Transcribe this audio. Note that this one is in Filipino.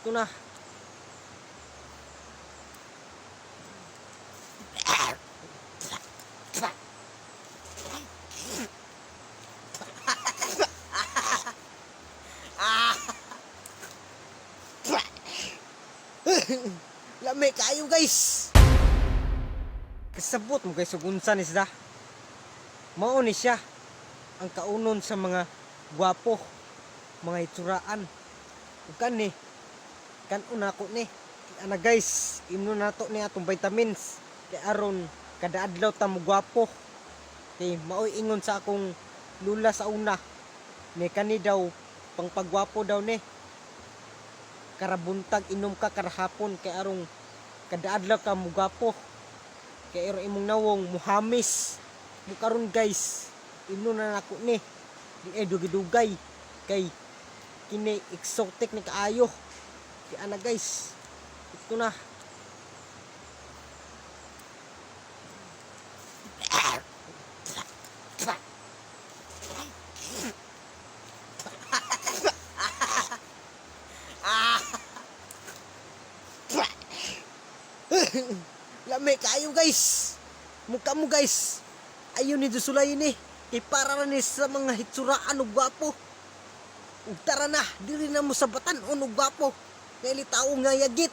Ito na. Lamay kayo guys. Kasabot mo guys ug unsa ni siya. Mao ni siya ang kaunon sa mga gwapo, mga itsuraan. Ug kani kanon ako ni ana guys, imno nato ni atong vitamins kay aron kada adlaw ta mo gwapo. Kay maoy ingon sa akong lula sa una ni kani daw pang pagwapo daw ni. Karabuntag inom ka karahapon kay arong kada adlaw ka mo gwapo. Kay ero imong nawong muhamis mo karon guys, imno na nako ni di dugay-dugay kay kini exotic ni kaayo. Kay ana guys, ito na. Lamay kayo guys. Mukha mo guys. Ayun ni Dusulay ni. Ipara na ni sa mga hitsuraan og gwapo. Ug tara na, dili na mo sabatan og gwapo. Kay litaw nga yagit.